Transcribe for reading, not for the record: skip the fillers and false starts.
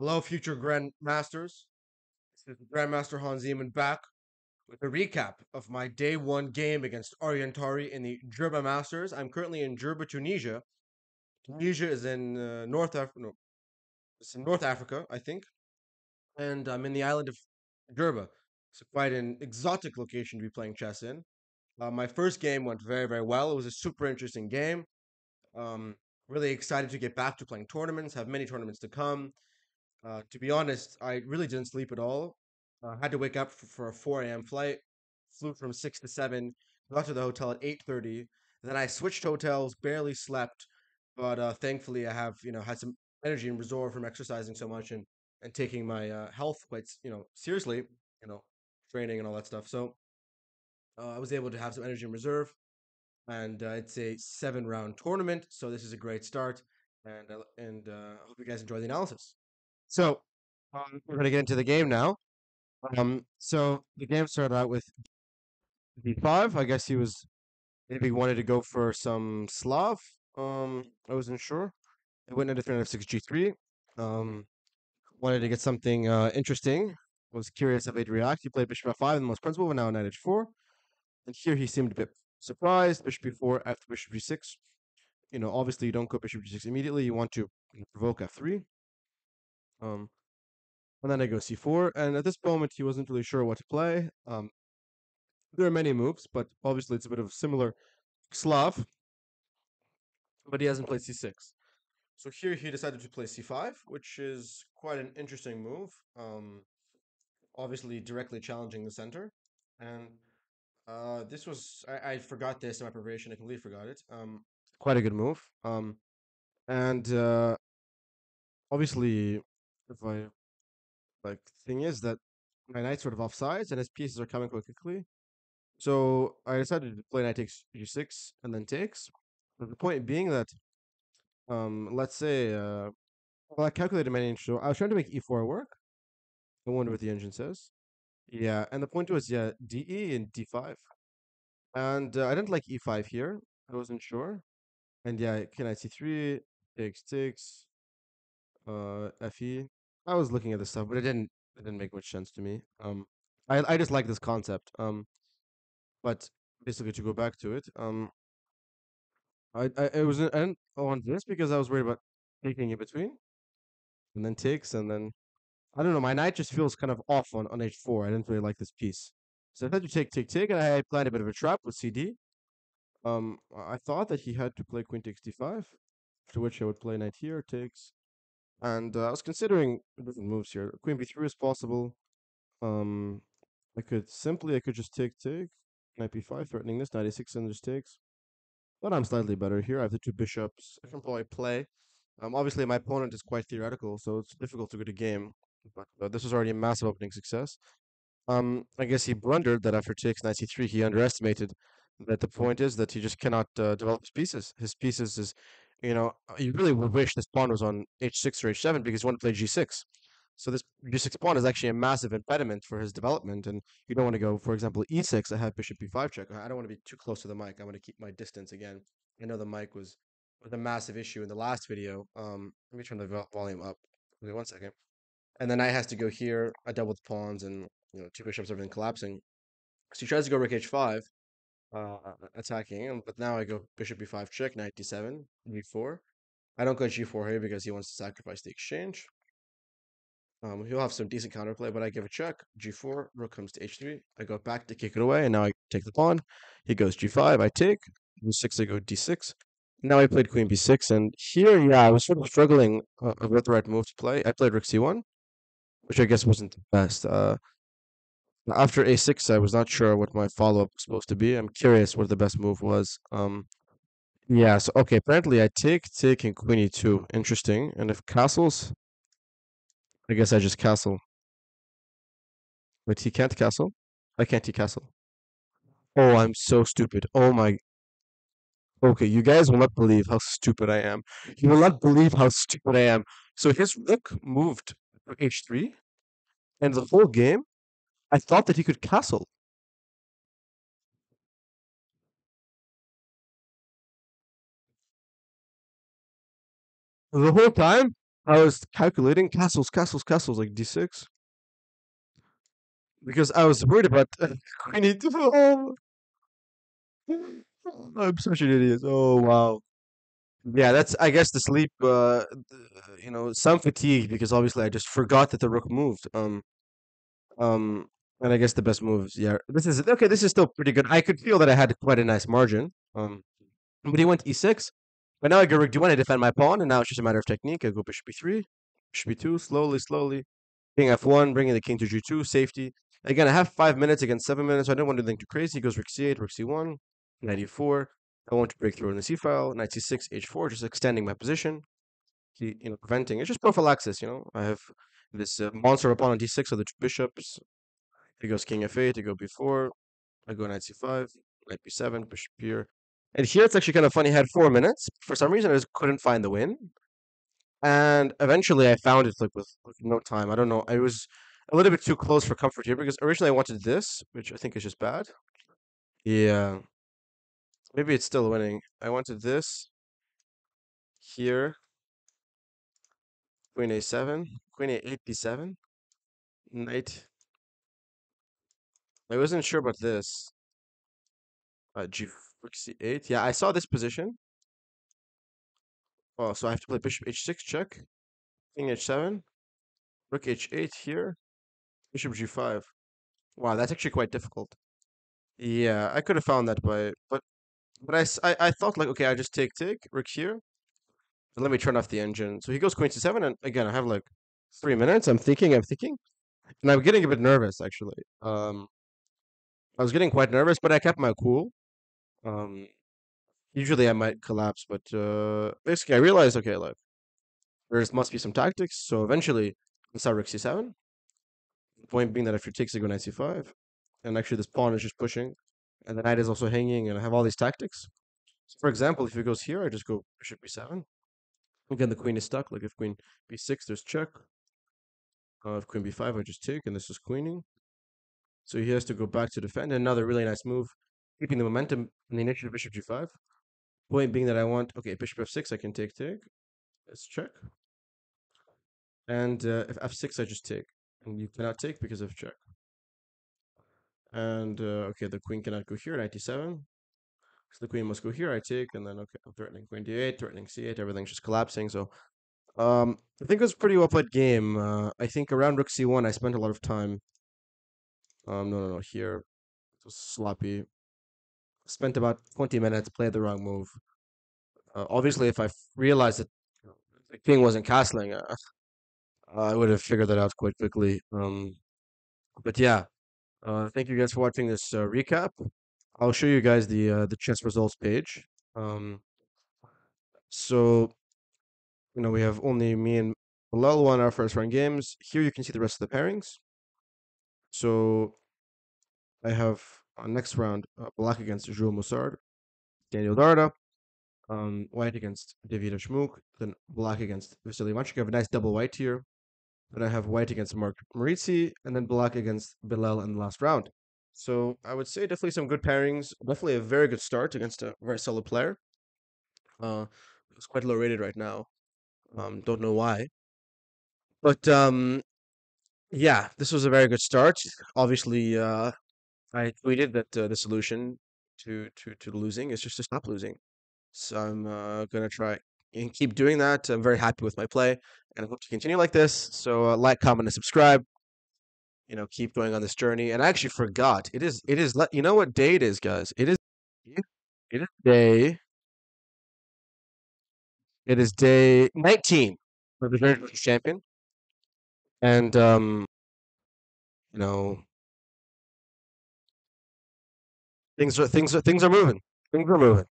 Hello, future Grandmasters. This is Grandmaster Hans Niemann back with a recap of my day one game against Orientari in the Djerba Masters. I'm currently in Djerba, Tunisia. Tunisia is in North Africa. No, it's in North Africa, I think, and I'm in the island of Djerba. It's quite an exotic location to be playing chess in. My first game went very, very well. It was a super interesting game. Um, really excited to get back to playing tournaments. Have many tournaments to come. To be honest, I really didn't sleep at all. Had to wake up for a 4 a.m. flight. Flew from 6 to 7. Got to the hotel at 8:30. Then I switched hotels, barely slept, but thankfully I have had some energy and reserve from exercising so much and taking my health quite seriously. You know, training and all that stuff. So I was able to have some energy in reserve, and it's a 7 round tournament. So this is a great start, and I hope you guys enjoy the analysis. So we're gonna get into the game now. So the game started out with d5. I guess he was maybe wanted to go for some Slav. I wasn't sure. It went into 3 knight f6 g3. Um, wanted to get something interesting. Was curious how he'd react. He played bishop f5, the most principal, but now knight h4. And here he seemed a bit surprised. Bishop b4 after bishop g6. Obviously you don't go bishop g6 immediately. You want to provoke f3. Um, and then I go c4. And at this moment, he wasn't really sure what to play. There are many moves, but obviously it's a bit of a similar Slav, but he hasn't played c6. So here he decided to play c5, which is quite an interesting move. Obviously directly challenging the center. And this was, I forgot this in my preparation. I completely forgot it. Quite a good move. And obviously, if I like, thing is that my knight's sort of offsides and his pieces are coming quite quickly. So I decided to play knight takes g6 and then takes. But the point being that, let's say, well, I calculated my engine. So I was trying to make e4 work. I wonder what the engine says. Yeah, and the point was, yeah, de and d5. And I didn't like e5 here. I wasn't sure. And yeah, knight c3, takes, fe. I was looking at this stuff, but it didn't make much sense to me. I just like this concept. But basically to go back to it, I didn't want this because I was worried about taking in between and then takes and then I don't know. My knight just feels kind of off on h4. I didn't really like this piece, so I had to take, and I planned a bit of a trap with cd. I thought that he had to play queen takes d5, after which I would play knight here takes, and I was considering different moves here. Queen b3 is possible. Um, I could just take knight b5, threatening this knight a6 and just takes. But I'm slightly better here. I have the two bishops. I can probably play. Obviously, my opponent is quite theoretical, so it's difficult to get a game. But this was already a massive opening success. I guess he blundered that after takes knight c3, he underestimated that the point is that he just cannot develop his pieces. His pieces is, you really would wish this pawn was on h6 or h7 because you want to play g6. So this g6 pawn is actually a massive impediment for his development, and you don't want to go, for example, e6. I have bishop b5 check. I don't want to be too close to the mic. I want to keep my distance again. I know the mic was a massive issue in the last video. Let me turn the volume up. Wait 1 second. And then knight has to go here. I double the pawns, and two bishops, everything collapsing. So he tries to go rook h5, attacking, but now I go bishop b5 check, knight d7, g4. I don't go g4 here because he wants to sacrifice the exchange. He'll have some decent counterplay, but I give a check. G4, rook comes to h3. I go back to kick it away, and now I take the pawn. He goes g5, I take. G6, I go d6. Now I played queen b6, and here, yeah, I was sort of struggling with the right move to play. I played rook c1, which I guess wasn't the best. After a6, I was not sure what my follow-up was supposed to be. I'm curious what the best move was. Yeah, so okay, apparently I take, and queen e2. Interesting. And if castles, I guess I just castle. Wait, he can't castle? I can't he castle? Oh, I'm so stupid. Oh my. Okay, you guys will not believe how stupid I am. You will not believe how stupid I am. So his rook moved to h3, and the whole game, I thought that he could castle. The whole time, I was calculating castles like d6 because I was worried about queen e2. Oh, I'm such an idiot. Oh wow. Yeah, that's I guess the sleep. Some fatigue because obviously I just forgot that the rook moved. Um, and I guess the best moves. Yeah, this is okay. This is still pretty good. I could feel that I had quite a nice margin. But he went e6. But now I go rook d1. I defend my pawn, and now it's just a matter of technique. I go bishop b3, bishop b2, slowly. King f1, bringing the king to g2, safety. Again, I have 5 minutes against 7 minutes, so I didn't want to do anything too crazy. He goes rook c8, rook c1, knight e4. I want to break through in the c file, knight c6, h4, just extending my position, preventing. It's just prophylaxis, I have this monster up on d6, so the bishops. He goes king f8, he go b4, I go knight c5, knight b7, bishop here. And here it's actually kind of funny. I had 4 minutes. For some reason, I just couldn't find the win. And eventually I found it like with no time. I don't know. I was a little bit too close for comfort here because originally I wanted this, which I think is just bad. Yeah, maybe it's still winning. I wanted this here, queen a7, queen a8, b7, knight. I wasn't sure about this. G rook c8. Yeah, I saw this position. Oh, so I have to play bishop h6 check, king h7, rook h8 here, bishop g5. Wow, that's actually quite difficult. Yeah, I could have found that but I thought like, okay, I just take rook here, and let me turn off the engine. So he goes queen c7, and again, I have like 3 minutes. I'm thinking, and I'm getting a bit nervous actually. I was getting quite nervous, but I kept my cool. Um, Usually I might collapse, but basically I realized, okay, look, there must be some tactics. So eventually, I start rook c7. The point being that if he takes, I go knight c5, and actually this pawn is just pushing, and the knight is also hanging, and I have all these tactics. So for example, if he goes here, I just go bishop b7. Again, the queen is stuck. Like if queen b6, there's check. If queen b5, I just take, and this is queening. So he has to go back to defend. And another really nice move, keeping the momentum in the initiative bishop g5. Point being that I want, okay, bishop f6, I can take. Let's check. And if f6, I just take. And you cannot take because of check. And okay, the queen cannot go here, knight d7. So the queen must go here, I take, and then okay, I'm threatening queen d8, threatening c8, everything's just collapsing. So I think it was a pretty well played game. I think around rook c1, I spent a lot of time. No, here it was sloppy. Spent about 20 minutes, played the wrong move. Obviously, if I realized that the king wasn't castling, I would have figured that out quite quickly. But yeah, thank you guys for watching this recap. I'll show you guys the chess results page. Um, so we have only me and Bilal won our first round games. Here you can see the rest of the pairings. So I have next round black against Jules Moussard, Daniel Darda, white against David Shmouk, then black against Vasily Machik. I have a nice double white here. Then I have white against Mark Maritzi, and then black against Bilal in the last round. So I would say definitely some good pairings. Definitely a very good start against a very solid player. It's quite low rated right now. Don't know why, but yeah, this was a very good start. Obviously, I tweeted that the solution to losing is just to stop losing. So I'm gonna try and keep doing that. I'm very happy with my play, and I hope to continue like this. So like, comment, and subscribe. Keep going on this journey. And I actually forgot. It is. You know what day it is, guys? It is day. It is day 19 for the Journey to Champion, and you know, things are moving. Things are moving.